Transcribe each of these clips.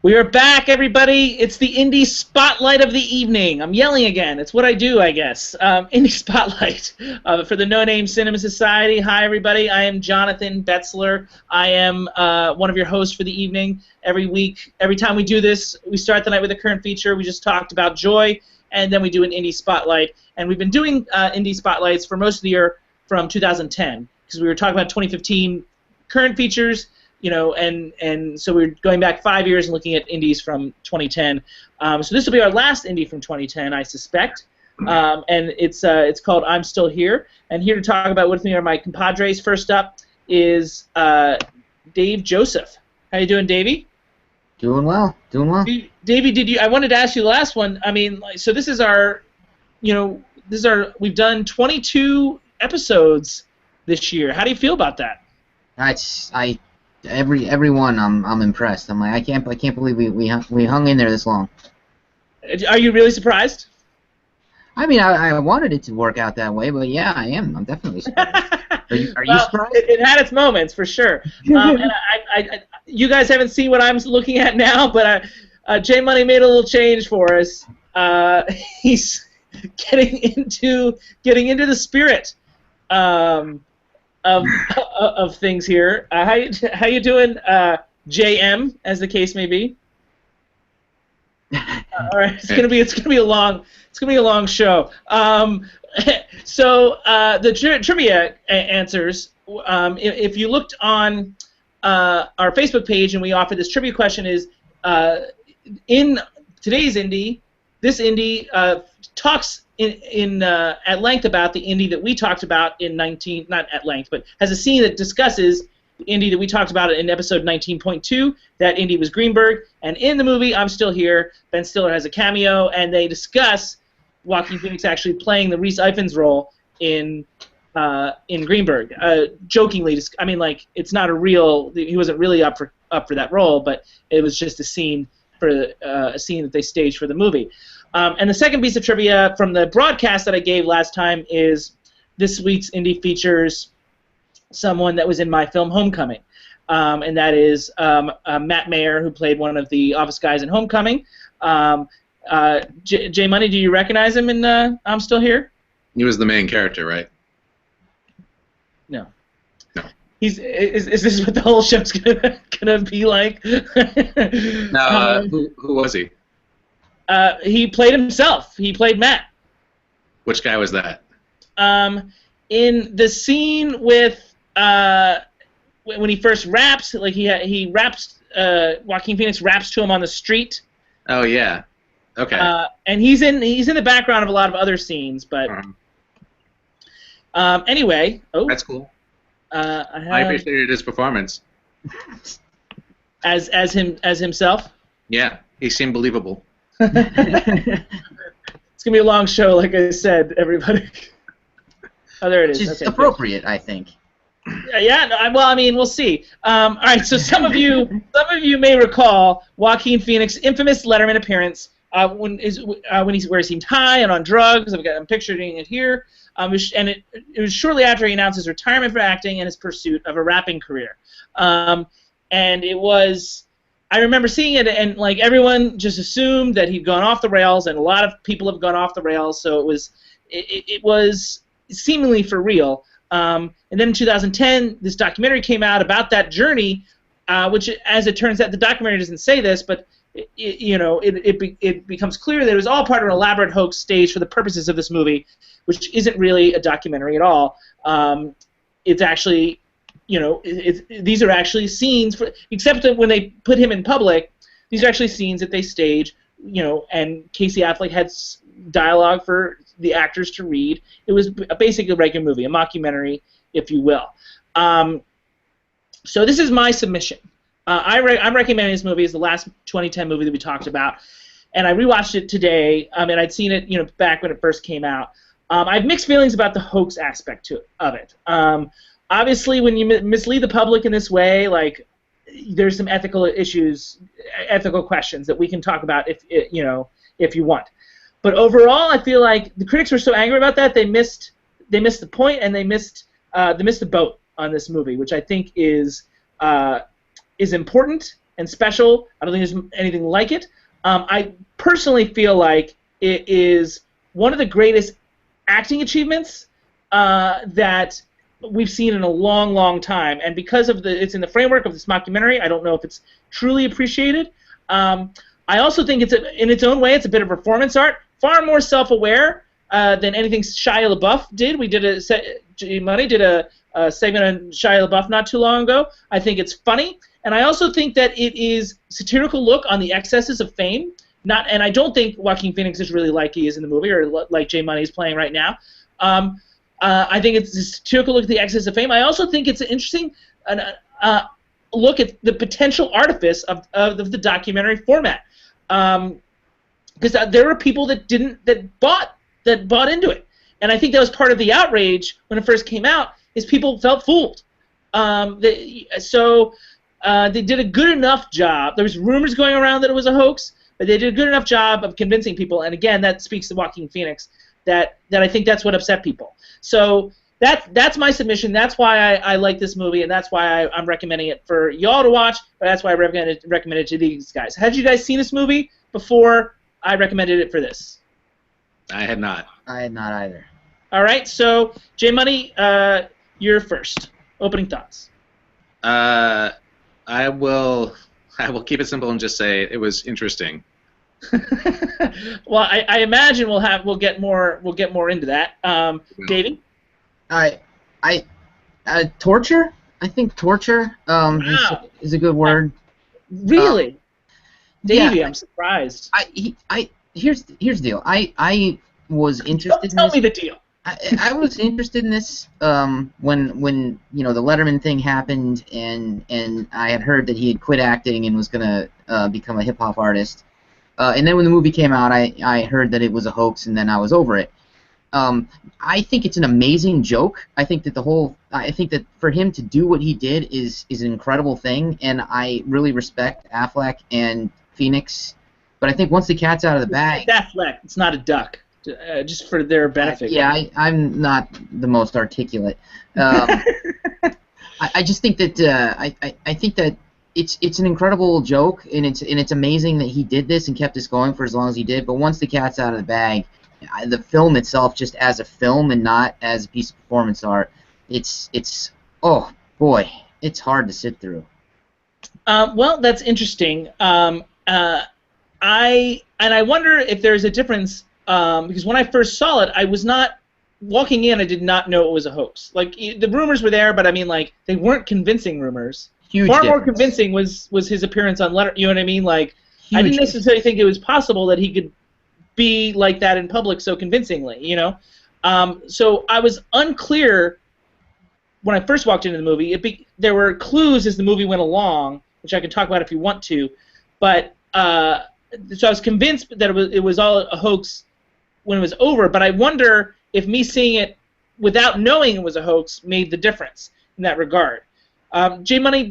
We are back, everybody. It's the Indie Spotlight of the evening. I'm yelling again. It's what I do, I guess. Indie Spotlight for the No Name Cinema Society. Hi, everybody. I am Jonathan Betzler. I am one of your hosts for the evening. Every week, every time we do this, we start the night with a current feature. We just talked about Joy, and then we do an Indie Spotlight. And we've been doing Indie Spotlights for most of the year from 2010, because we were talking about 2015 current features. You know, and so we're going back 5 years and looking at indies from 2010. So this will be our last indie from 2010, I suspect. And it's called I'm Still Here. And here to talk about with me are my compadres. First up is Dave Joseph. How you doing, Davey? Doing well. Davey, I wanted to ask you the last one. I mean, so this is our, we've done 22 episodes this year. How do you feel about that? Every one I'm impressed. I'm like I can't believe we hung in there this long. Are you really surprised? I mean, I wanted it to work out that way, but yeah, I am. I'm definitely surprised. Are you surprised? It had its moments for sure. And you guys haven't seen what I'm looking at now, but J Money made a little change for us. He's getting into the spirit. Of things here. How you doing, JM, as the case may be? All right, it's gonna be a long show. So the trivia answers. If you looked on our Facebook page and we offered this trivia question, is in today's indie, this indie talks at length about the indie that we talked about in not at length, but has a scene that discusses the indie that we talked about in episode 19.2. That indie was Greenberg, and in the movie I'm Still Here, Ben Stiller has a cameo, and they discuss Joaquin Phoenix actually playing the Rhys Ifans role in Greenberg. Jokingly, I mean, like, it's not he wasn't really up for that role, but it was just a scene that they staged for the movie. And the second piece of trivia from the broadcast that I gave last time is this week's indie features someone that was in my film Homecoming, and that is Matt Mayer, who played one of the office guys in Homecoming. J Money, do you recognize him in I'm Still Here? He was the main character, right? No. No. Is this what the whole show's gonna be like? No. Who was he? He played himself. He played Matt. Which guy was that? In the scene with when he first raps, like he raps. Joaquin Phoenix raps to him on the street. Oh yeah. Okay. And he's in the background of a lot of other scenes, but anyway. Oh, that's cool. I appreciated his performance. As himself. Yeah, he seemed believable. It's gonna be a long show, like I said, everybody. Oh, there it is. It's appropriate, I think. Yeah. No, well, I mean, we'll see. All right. So some of you may recall Joaquin Phoenix's infamous Letterman appearance when he seemed high and on drugs. I'm picturing it here. And it was shortly after he announced his retirement from acting and his pursuit of a rapping career. And it was. I remember seeing it, and like everyone just assumed that he'd gone off the rails, and a lot of people have gone off the rails. So it was seemingly for real. And then in 2010, this documentary came out about that journey, which, as it turns out, the documentary doesn't say this, but it becomes clear that it was all part of an elaborate hoax staged for the purposes of this movie, which isn't really a documentary at all. It's actually. These are actually scenes, except that when they put him in public, these are actually scenes that they stage, and Casey Affleck had dialogue for the actors to read. It was basically a regular movie, a mockumentary, if you will. So this is my submission. I'm recommending this movie as the last 2010 movie that we talked about, and I rewatched it today, and I'd seen it, back when it first came out. I have mixed feelings about the hoax aspect of it. Obviously, when you mislead the public in this way, like, there's some ethical questions that we can talk about if you want. But overall, I feel like the critics were so angry about that they missed the point, and they missed the boat on this movie, which I think is important and special. I don't think there's anything like it. I personally feel like it is one of the greatest acting achievements that we've seen in a long, long time. And because of it's in the framework of this mockumentary, I don't know if it's truly appreciated. I also think in its own way, it's a bit of performance art, far more self-aware than anything Shia LaBeouf did. We did a segment on Shia LaBeouf not too long ago. I think it's funny, and I also think that it is satirical look on the excesses of fame. And I don't think Joaquin Phoenix is really like he is in the movie, or like J Money is playing right now. I think it's a satirical look at the excess of fame. I also think it's an interesting look at the potential artifice of the documentary format, because there were people that bought into it, and I think that was part of the outrage when it first came out. Is people felt fooled. They did a good enough job. There was rumors going around that it was a hoax, but they did a good enough job of convincing people. And again, that speaks to Joaquin Phoenix. That I think that's what upset people. So that's my submission. That's why I like this movie, and that's why I'm recommending it for y'all to watch. But that's why I recommend it to these guys. Had you guys seen this movie before I recommended it for this? I had not. I had not either. All right. So J Money, you're first. Opening thoughts. I will keep it simple and just say it was interesting. Well, I imagine we'll get more into that. David? Torture? I think torture is a good word. Really? Davey, yeah. I'm surprised. Here's the deal. I was interested. Tell me the deal. I was interested in this when the Letterman thing happened, and I had heard that he had quit acting and was gonna become a hip hop artist. And then when the movie came out, I heard that it was a hoax, and then I was over it. I think it's an amazing joke. I think that for him to do what he did is an incredible thing, and I really respect Affleck and Phoenix. But I think once the cat's out of the bag, it's Affleck. It's not a duck. Just for their benefit. Yeah, I'm not the most articulate. I just think that I think that it's an incredible joke, and it's amazing that he did this and kept this going for as long as he did. But once the cat's out of the bag, the film itself, just as a film and not as a piece of performance art, it's oh boy, it's hard to sit through. Well, that's interesting. I wonder if there's a difference. Because when I first saw it, I was not walking in. I did not know it was a hoax. Like the rumors were there, but I mean, like they weren't convincing rumors. Huge Far difference. more convincing was his appearance on Letter. You know what I mean? Like Huge I didn't necessarily think it was possible that he could be like that in public so convincingly. You know, so I was unclear when I first walked into the movie. There were clues as the movie went along, which I can talk about if you want to, but so I was convinced that it was all a hoax when it was over, but I wonder if me seeing it without knowing it was a hoax made the difference in that regard. J Money,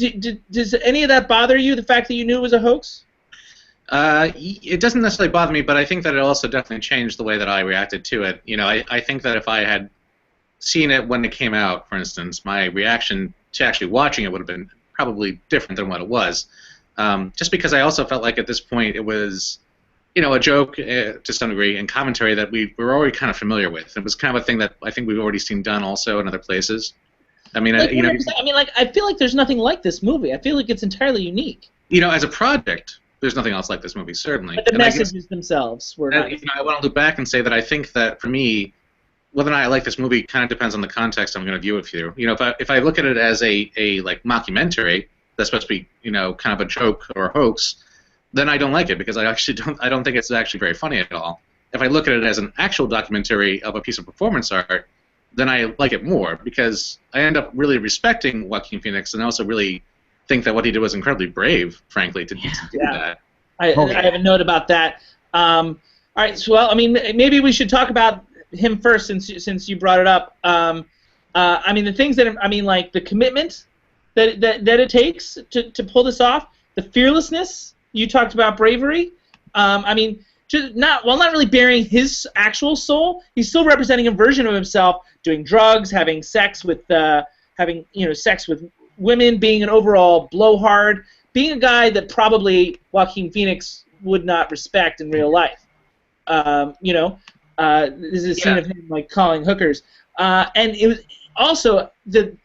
does any of that bother you, the fact that you knew it was a hoax? It doesn't necessarily bother me, but I think that it also definitely changed the way that I reacted to it. You know, I think that if I had seen it when it came out, for instance, my reaction to actually watching it would have been probably different than what it was. Just because I also felt like at this point it was, a joke to some degree and commentary that we were already kind of familiar with. It was kind of a thing that I think we've already seen done also in other places. I mean, I feel like there's nothing like this movie. I feel like it's entirely unique. As a project, there's nothing else like this movie, certainly. But the messages themselves were not. I want to look back and say that I think that for me, whether or not I like this movie kind of depends on the context I'm going to view it through. If I look at it as a like mockumentary that's supposed to be kind of a joke or a hoax, then I don't like it because I don't think it's actually very funny at all. If I look at it as an actual documentary of a piece of performance art, then I like it more because I end up really respecting Joaquin Phoenix and also really think that what he did was incredibly brave, frankly, to do that. I have a note about that. All right, so well, I mean, maybe we should talk about him first since you brought it up. I mean, the things that like the commitment that it takes to pull this off, the fearlessness. You talked about bravery. I mean, not really bearing his actual soul, he's still representing a version of himself, doing drugs, having sex with sex with women, being an overall blowhard, being a guy that probably Joaquin Phoenix would not respect in real life. You know, this is a scene of him like calling hookers, and it was also the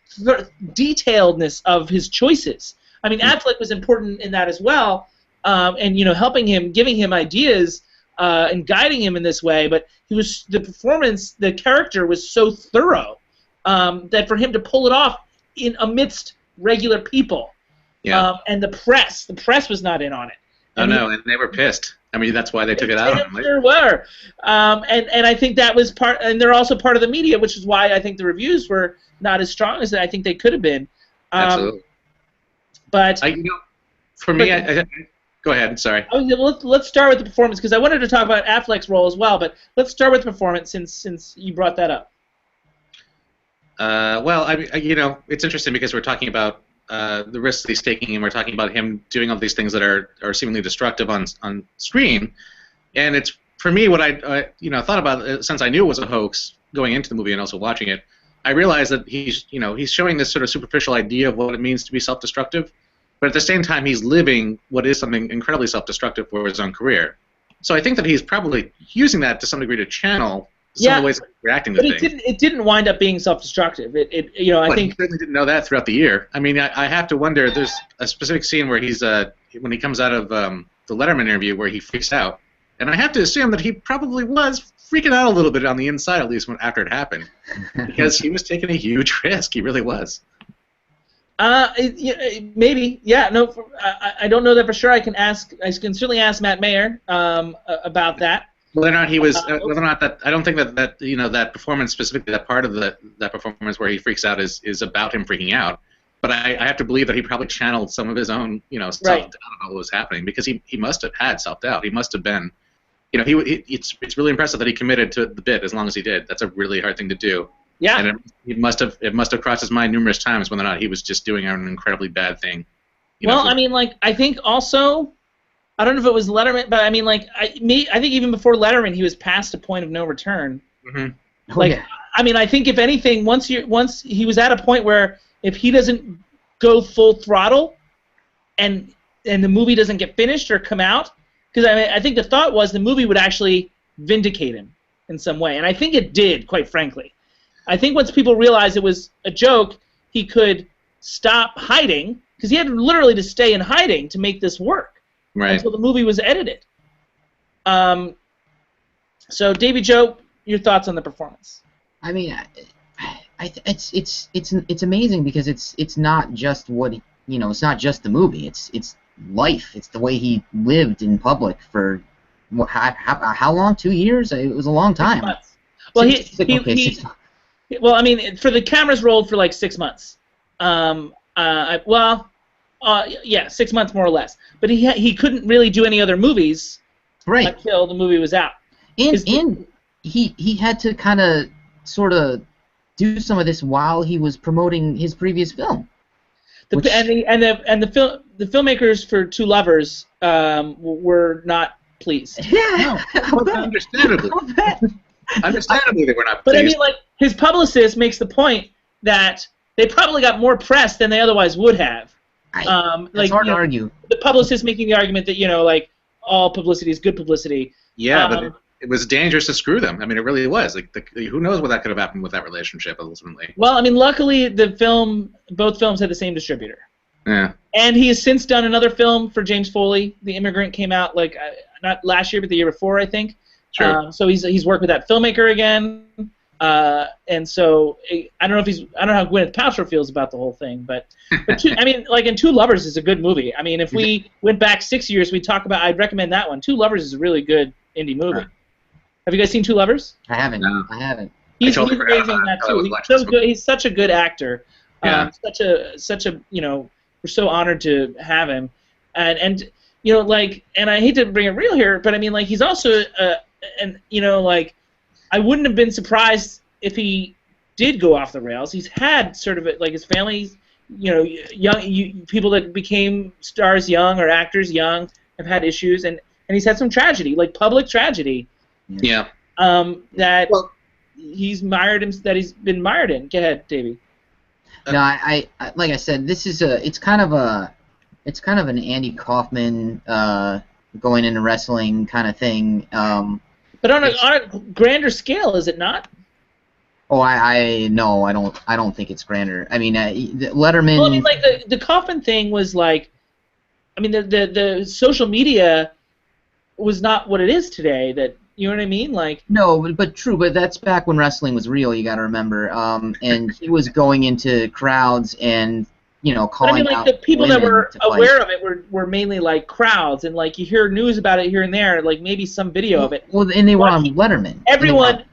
detailedness of his choices. I mean, Affleck was important in that as well, and you know, helping him, giving him ideas, and guiding him in this way. But the performance, the character was so thorough that for him to pull it off amidst regular people, and the press was not in on it. Oh no, and they were pissed. I mean, that's why they took it out of him. Sure were, and I think that was part, and they're also part of the media, which is why I think the reviews were not as strong as I think they could have been. Absolutely. But for me, go ahead. Sorry. Let's start with the performance because I wanted to talk about Affleck's role as well. But let's start with the performance since you brought that up. Well, I mean, it's interesting because we're talking about the risks he's taking, and we're talking about him doing all these things that are seemingly destructive on screen. And it's for me what I thought about since I knew it was a hoax going into the movie and also watching it. I realized that he's showing this sort of superficial idea of what it means to be self-destructive, but at the same time he's living what is something incredibly self-destructive for his own career. So I think that he's probably using that to some degree to channel some of the ways that he's reacting to things. But it didn't wind up being self-destructive. I think he certainly didn't know that throughout the year. I mean, I have to wonder. There's a specific scene where he's when he comes out of the Letterman interview where he freaks out, and I have to assume that he probably was freaking out a little bit on the inside, at least after it happened, because he was taking a huge risk. He really was. Maybe, yeah. No, I don't know that for sure. I can certainly ask Matt Mayer about that. Whether or not he was, whether or not that, I don't think that that performance specifically, that part of that performance where he freaks out is about him freaking out. But I have to believe that he probably channeled some of his own, self-doubt about what was happening, because he must have had self-doubt. He must have been, it's really impressive that he committed to the bit as long as he did. That's a really hard thing to do. Yeah. And it must have crossed his mind numerous times whether or not he was just doing an incredibly bad thing. I mean, I think also, I don't know if it was Letterman, but I mean, I think even before Letterman, he was past a point of no return. Mm-hmm. I mean, I think if anything, once he was at a point where if he doesn't go full throttle, and the movie doesn't get finished or come out, because I think the thought was the movie would actually vindicate him in some way, and I think it did, quite frankly. I think once people realized it was a joke, he could stop hiding, because he had literally to stay in hiding to make this work. Right. Until the movie was edited. So, Davy Joe, your thoughts on the performance? I mean, it's amazing because it's not just it's not just the movie. It's life. It's the way he lived in public for how long? 2 years? It was a long time. 6 months. Well, 6 months. Well, I mean, for the cameras rolled for like 6 months. Yeah, 6 months more or less. But he couldn't really do any other movies until the movie was out. And he had to kind of sort of do some of this while he was promoting his previous film. The filmmakers for Two Lovers were not pleased. Yeah, understandably. Understandably, they were not pleased. But I mean, his publicist makes the point that they probably got more press than they otherwise would have. It's hard to argue. The publicist making the argument that all publicity is good publicity. Yeah, but it was dangerous to screw them. I mean, it really was. Who knows what that could have happened with that relationship ultimately? Well, I mean, luckily both films had the same distributor. Yeah. And he has since done another film for James Foley. The Immigrant came out not last year, but the year before, I think. Sure. So he's worked with that filmmaker again. And so I don't know how Gwyneth Paltrow feels about the whole thing, but in Two Lovers is a good movie. I mean, if we went back 6 years, I'd recommend that one. Two Lovers is a really good indie movie. Huh. Have you guys seen Two Lovers? I haven't. No. I haven't. He's amazing in that too. He's so good. He's such a good actor. Yeah. Such a we're so honored to have him, and I hate to bring it real here, but I mean, he's also I wouldn't have been surprised if he did go off the rails. He's had sort of his family, young people that became stars young or actors young have had issues, and he's had some tragedy, public tragedy. Yeah. He's been mired in. Go ahead, Davey. No, I like I said, this is it's kind of a It's kind of an Andy Kaufman going into wrestling kind of thing. But on a grander scale, is it not? Oh, no, I don't think it's grander. I mean, Letterman. Well, I mean, like the Kaufman thing was like, I mean, the social media was not what it is today. That, you know what I mean? Like, no, but true. But that's back when wrestling was real. You got to remember. And he was going into crowds and, you know, calling out. But I mean, like, the people that were aware of it were mainly like crowds, and like you hear news about it here and there, like maybe some video of it. Well, and they were on Letterman. Everyone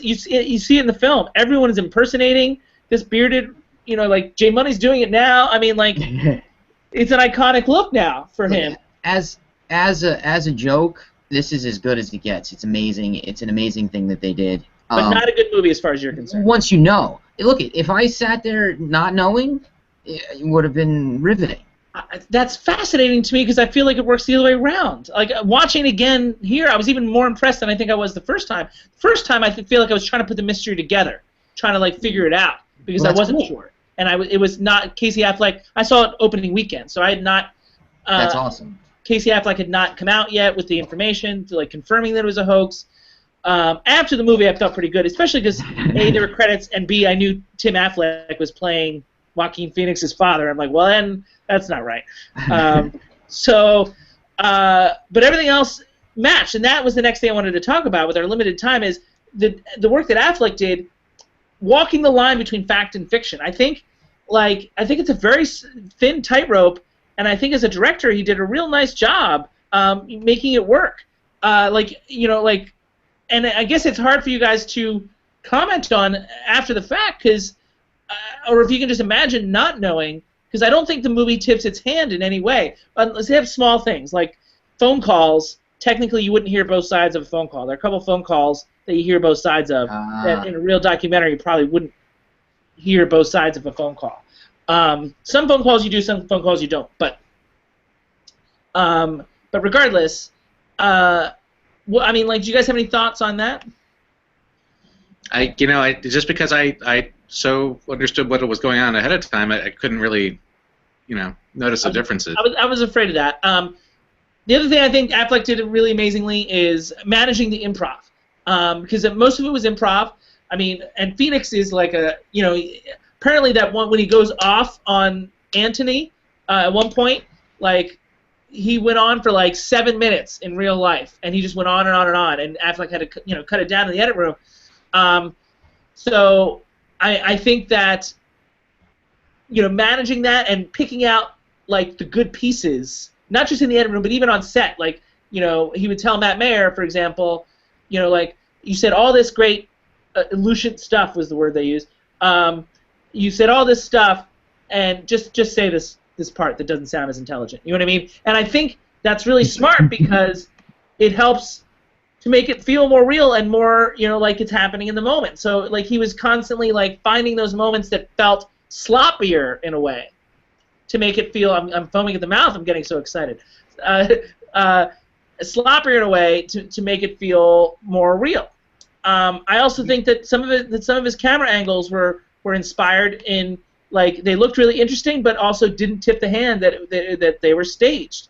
you see it in the film. Everyone is impersonating this bearded, you know, like Jay Money's doing it now. I mean, like, it's an iconic look now for him. As a joke, this is as good as it gets. It's amazing. It's an amazing thing that they did. But not a good movie as far as you're concerned. Once you know, look, if I sat there not knowing, it would have been riveting. That's fascinating to me because I feel like it works the other way around. Like, watching again here, I was even more impressed than I think I was the first time. First time, I feel like I was trying to put the mystery together, trying to like figure it out because I wasn't sure. And it was not Casey Affleck. I saw it opening weekend, so I had not. That's awesome. Casey Affleck had not come out yet with the information to like confirming that it was a hoax. After the movie, I felt pretty good, especially because A, there were credits, and B, I knew Tim Affleck was playing Joaquin Phoenix's father. I'm like, well, then that's not right. But everything else matched, and that was the next thing I wanted to talk about with our limited time is the work that Affleck did, walking the line between fact and fiction. I think it's a very thin tightrope, and I think as a director, he did a real nice job making it work. And I guess it's hard for you guys to comment on after the fact, because, or if you can just imagine not knowing, because I don't think the movie tips its hand in any way. Let's have small things like phone calls. Technically, you wouldn't hear both sides of a phone call. There are a couple of phone calls that you hear both sides of that in a real documentary you probably wouldn't hear both sides of a phone call. Some phone calls you do, some phone calls you don't. But regardless, do you guys have any thoughts on that? Just because I so understood what was going on ahead of time, I couldn't really, notice the differences. I was afraid of that. The other thing I think Affleck did really amazingly is managing the improv, because most of it was improv. I mean, and Phoenix is like apparently that one when he goes off on Anthony at one point, like he went on for like 7 minutes in real life, and he just went on and on and on, and Affleck had to cut it down in the edit room. So I think that managing that and picking out like the good pieces, not just in the edit room, but even on set. Like he would tell Matt Mayer, for example, like you said all this great elucient stuff was the word they used. You said all this stuff, and just say this part that doesn't sound as intelligent. You know what I mean? And I think that's really smart because it helps to make it feel more real and more, like it's happening in the moment. So, like, he was constantly, like, finding those moments that felt sloppier in a way to make it feel, I'm foaming at the mouth, I'm getting so excited, sloppier in a way to make it feel more real. I also think that some of his camera angles were inspired in, like, they looked really interesting, but also didn't tip the hand that they were staged.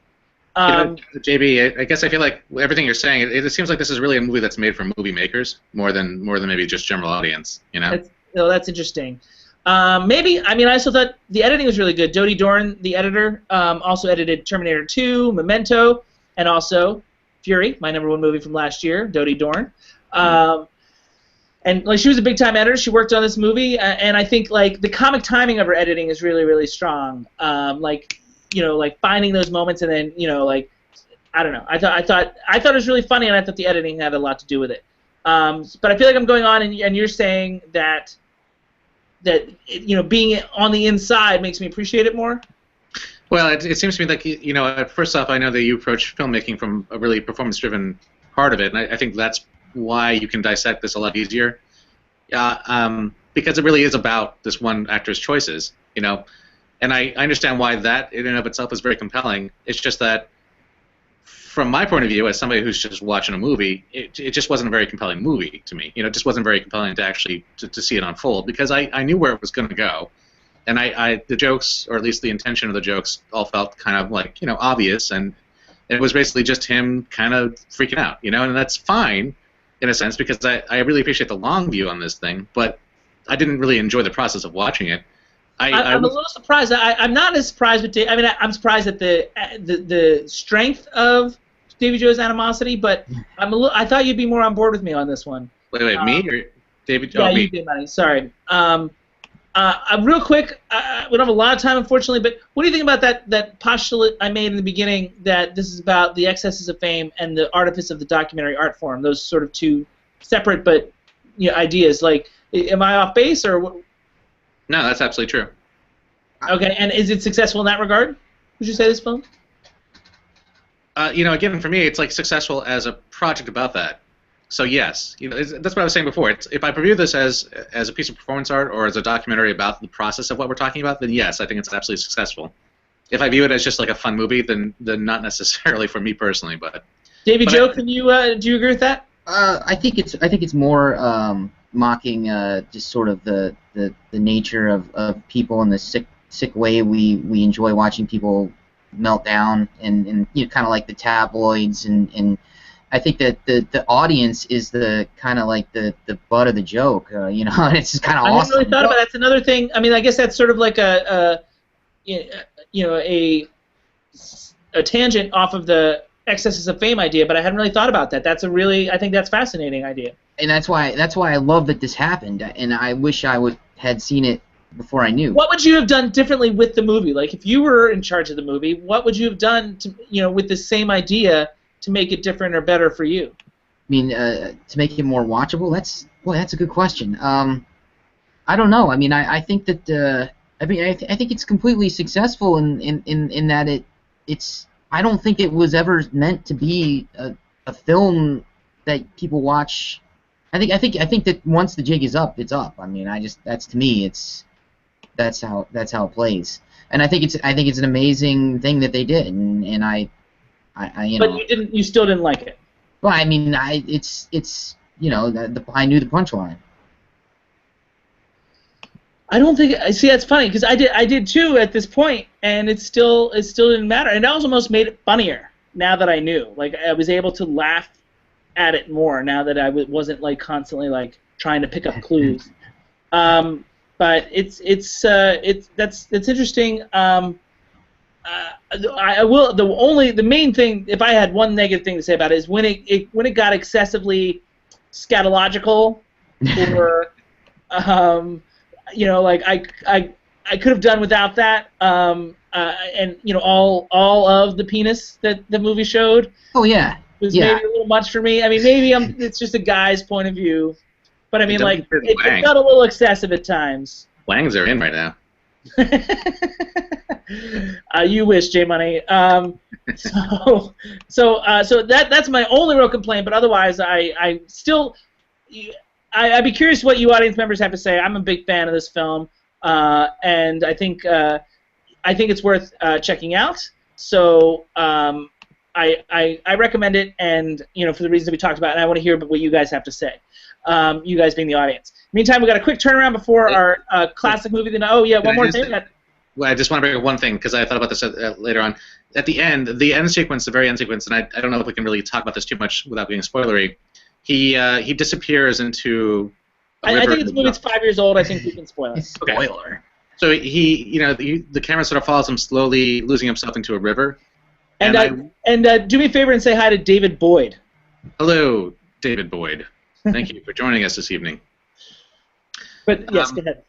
JB, I guess I feel like everything you're saying, it seems like this is really a movie that's made for movie makers more than maybe just general audience. That's interesting. I also thought the editing was really good. Dodie Dorn, the editor, also edited Terminator 2, Memento, and also Fury, my #1 movie from last year. Dodie Dorn, and like she was a big time editor. She worked on this movie, and I think like the comic timing of her editing is really really strong. Like finding those moments, and then I don't know. I thought it was really funny, and I thought the editing had a lot to do with it. But I feel like I'm going on, and you're saying that being on the inside makes me appreciate it more. Well, it seems to me like first off, I know that you approach filmmaking from a really performance-driven part of it, and I think that's why you can dissect this a lot easier. Because it really is about this one actor's choices, And I understand why that in and of itself is very compelling. It's just that, from my point of view, as somebody who's just watching a movie, it just wasn't a very compelling movie to me. It just wasn't very compelling to actually to see it unfold because I knew where it was going to go, and the jokes, or at least the intention of the jokes, all felt kind of like, obvious, and it was basically just him kind of freaking out, and that's fine in a sense, because I really appreciate the long view on this thing, but I didn't really enjoy the process of watching it. I'm a little surprised. I'm not as surprised with Dave. I mean, I'm surprised at the strength of Davy Joe's animosity, but I thought you'd be more on board with me on this one. Wait, me or David? Yeah, me. you did, Manny. Sorry. Real quick, we don't have a lot of time, unfortunately, but what do you think about that postulate I made in the beginning, that this is about the excesses of fame and the artifice of the documentary art form? Those sort of two separate but ideas. Like, am I off base, or what? No, that's absolutely true. Okay, and is it successful in that regard? Would you say this film? Again, for me, it's like successful as a project about that. So yes, that's what I was saying before. If I review this as a piece of performance art or as a documentary about the process of what we're talking about, then yes, I think it's absolutely successful. If I view it as just like a fun movie, then not necessarily for me personally. But Davy Joe, do you agree with that? I think it's more mocking just sort of the nature of people and the sick way we enjoy watching people melt down, and kind of like the tabloids, and I think that the audience is the kind of like the butt of the joke, and it's kind of awesome. I hadn't really thought about it. That's another thing. I mean, I guess that's sort of like a tangent off of the excesses of fame idea, but I hadn't really thought about that. I think that's a fascinating idea. And that's why I love that this happened, and I wish I had seen it before I knew. What would you have done differently with the movie? Like, if you were in charge of the movie, what would you have done to, with the same idea to make it different or better for you? I mean, to make it more watchable. That's a good question. I don't know. I mean, I think that I think it's completely successful in that it's. I don't think it was ever meant to be a film that people watch. I think that once the jig is up, it's up. I mean, that's to me, that's how it plays. And I think it's an amazing thing that they did, and I But you still didn't like it. Well, I mean, I knew the punchline. I don't think. See, that's funny, because I did too at this point, and it still didn't matter. And it almost made it funnier now that I knew. Like, I was able to laugh at it more now that I wasn't like constantly like trying to pick up clues. But it's interesting. The main thing, if I had one negative thing to say about it, is when it got excessively scatological, or like I could have done without that, and all of the penis that the movie showed. Oh yeah. Was maybe a little much for me. I mean, maybe it's just a guy's point of view, but I mean, like, it got a little excessive at times. Wangs are in right now. You wish, J Money. So that's my only real complaint. But otherwise, I'd be curious what you audience members have to say. I'm a big fan of this film, and I think it's worth checking out. So I recommend it, and for the reasons that we talked about, and I want to hear what you guys have to say. You guys being the audience. Meantime, we got a quick turnaround before our classic movie. One more thing. Well, I just want to bring up one thing, because I thought about this later on. At the end sequence, the very end sequence, and I don't know if we can really talk about this too much without being spoilery. He disappears into a river. I think it's 5 years old. I think we can spoil it. Spoiler. Okay. So the camera sort of follows him slowly, losing himself into a river. And do me a favor and say hi to David Boyd. Hello, David Boyd. Thank you for joining us this evening. But yes, go ahead.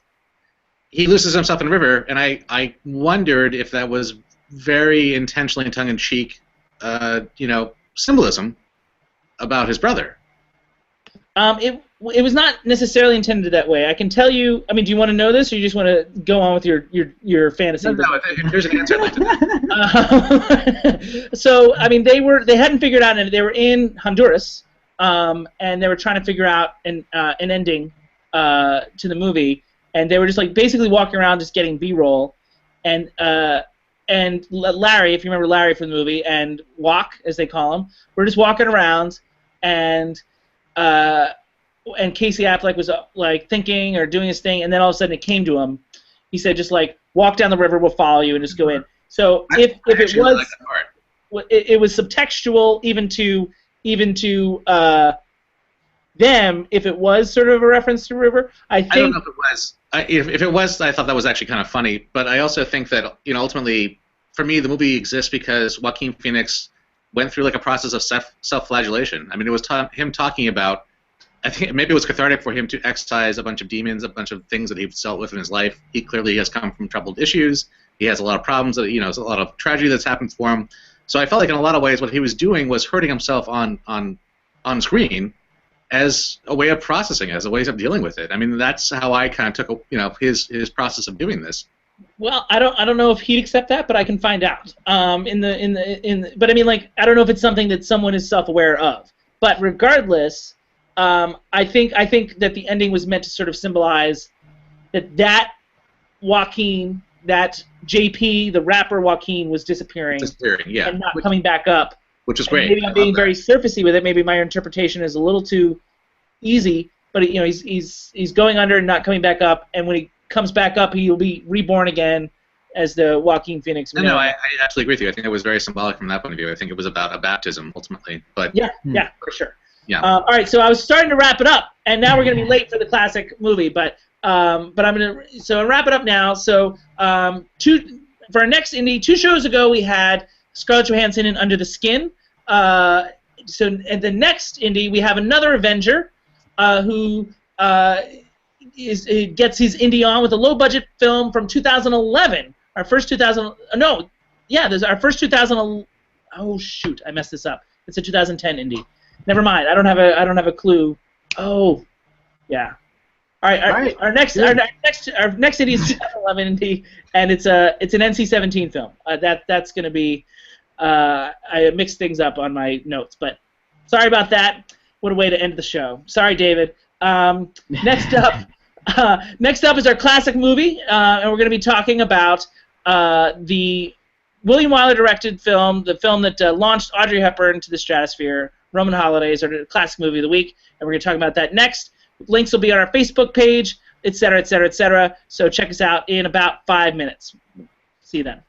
He loses himself in the river, and I wondered if that was very intentionally tongue-in-cheek, symbolism about his brother. It was not necessarily intended that way. I can tell you. I mean, do you want to know this, or you just want to go on with your fantasy? No, there's an answer I'd like to know. So, I mean, they hadn't figured out, and they were in Honduras, and they were trying to figure out an ending to the movie, and they were just like basically walking around, just getting B-roll, and Larry, if you remember Larry from the movie, and Walk, as they call him, were just walking around, and Casey Affleck was like thinking or doing his thing, and then all of a sudden it came to him, He said just like walk down the river, we'll follow you, and just go in. So if it was like that part. it was subtextual even to them, if it was sort of a reference to river, I think. I don't know if it was. If it was, I thought that was actually kind of funny. But I also think that ultimately, for me, the movie exists because Joaquin Phoenix went through like a process of self-flagellation. I mean, it was him talking about. I think maybe it was cathartic for him to excise a bunch of demons, a bunch of things that he's dealt with in his life. He clearly has come from troubled issues. He has a lot of problems. There's a lot of tragedy that's happened for him. So I felt like in a lot of ways what he was doing was hurting himself on screen as a way of processing, as a way of dealing with it. I mean, that's how I kind of took his process of doing this. Well, I don't know if he'd accept that, but I can find out. But I mean, like, I don't know if it's something that someone is self-aware of. But regardless, I think that the ending was meant to sort of symbolize that Joaquin, that JP, the rapper Joaquin, was disappearing, yeah, and not coming back up. Which is great. Maybe I'm being very surfacey with it. Maybe my interpretation is a little too easy. But he's going under and not coming back up. And when he comes back up, he'll be reborn again as the Joaquin Phoenix. No, I absolutely agree with you. I think it was very symbolic from that point of view. I think it was about a baptism ultimately. But yeah, for sure. Yeah. All right, so I was starting to wrap it up, and now we're going to be late for the classic movie. But I'm going to wrap it up now. So for our next indie, 2 shows ago we had Scarlett Johansson in Under the Skin. And the next indie we have another Avenger who gets his indie on with a low budget film from 2011. Our first 2000. No, yeah, there's our first 2000. Oh shoot, I messed this up. It's a 2010 indie. Never mind. I don't have a clue. Oh, yeah. All right. Our next indie is 2011 indie, and it's an NC-17 film. That's going to be. I mixed things up on my notes, but sorry about that. What a way to end the show. Sorry, David. Next up is our classic movie, and we're going to be talking about the William Wyler directed film, the film that launched Audrey Hepburn to the stratosphere, Roman Holidays, or the classic movie of the week, and we're going to talk about that next. Links will be on our Facebook page, etc., etc., etc. So check us out in about 5 minutes. See you then.